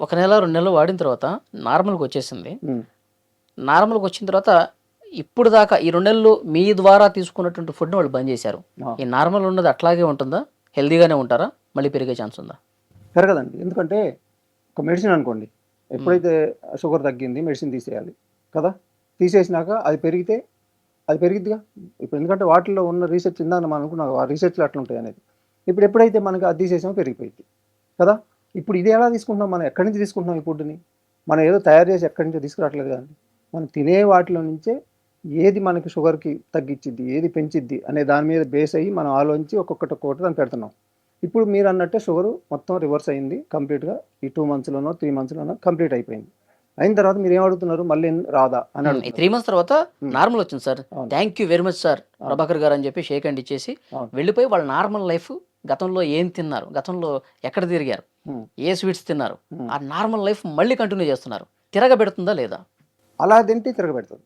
ఒక నెల 2 నెలలు వాడిన తర్వాత నార్మల్‌గా వచ్చేసింది. హ్మ్. నార్మల్‌గా వచ్చిన తర్వాత ఇప్పుడు దాకా ఈ 2 నెలలు మీ ద్వారా తీసుకున్నటువంటి ఫుడ్‌ని వాళ్ళు బంద్ చేశారు. ఆ! ఈ నార్మల్ ఉన్నది అట్లాగే ఉంటుందా? హెల్తీగానే ఉంటారా? మళ్ళీ పెరిగే ఛాన్స్ ఉందా? పెరగదండి. ఎందుకంటే ఒక మెడిసిన్ అనుకోండి. హ్మ్. ఎప్పుడైతే షుగర్ తగ్గింది మెడిసిన్ తీసేయాలి కదా! తీసేసినాక అది పెరిగితే అది పెరిగిద్దిగా. ఇప్పుడు ఎందుకంటే వాటిల్లో ఉన్న రీసెర్చ్ ఇందాక మనం అనుకున్నాం ఆ రీసెర్చ్‌లు అట్లుంటాయనేది. ఇప్పుడు ఎప్పుడైతే మనకు అది తీసేసామో పెరిగిపోయిద్ది. కదా! ఇప్పుడు ఇది ఎలా తీసుకుంటున్నాం మనం? ఎక్కడి నుంచి తీసుకుంటున్నాం ఈ ఫుడ్‌ని? మనం ఏదో తయారు చేసి ఎక్కడి నుంచో తీసుకురావట్లేదు కదండీ. మనం తినే వాటిలో నుంచే ఏది మనకి షుగర్‌కి తగ్గిచ్చిద్ది, ఏది పెంచిద్ది అనే దాని మీద బేస్ అయ్యి మనం ఆలోచించి ఒక్కొక్కటి దాన్ని పెడుతున్నాం. ఇప్పుడు మీరన్నట్టే షుగరు మొత్తం రివర్స్ అయింది కంప్లీట్‌గా. ఈ 2 మంత్స్‌లోనో, 3 మంత్స్‌లోనో కంప్లీట్ అయిపోయింది. అయిన తర్వాత మీరేం అడుగుతున్నారు? మళ్ళీ రాదా అని ఈ అడుగుతున్నారు. 3 మంత్స్ తర్వాత హ్మ్. నార్మల్ వచ్చింది సార్. అవును. Thank you very much sir అవును. ప్రభాకర్ గారు అని చెప్పి షేక్ హ్యాండ్ ఇచ్చేసి అవును. వెళ్ళిపోయి వాళ్ళ నార్మల్ లైఫ్ గతంలో ఏం తిన్నారు? గతంలో ఎక్కడ తిరిగారు? హ్మ్. ఏ స్వీట్స్ తిన్నారు? హ్మ్. ఆ నార్మల్ లైఫ్ మళ్ళీ కంటిన్యూ చేస్తున్నారు. తిరగబెడుతుందా లేదా? అలా తింటే తిరగబెడతది.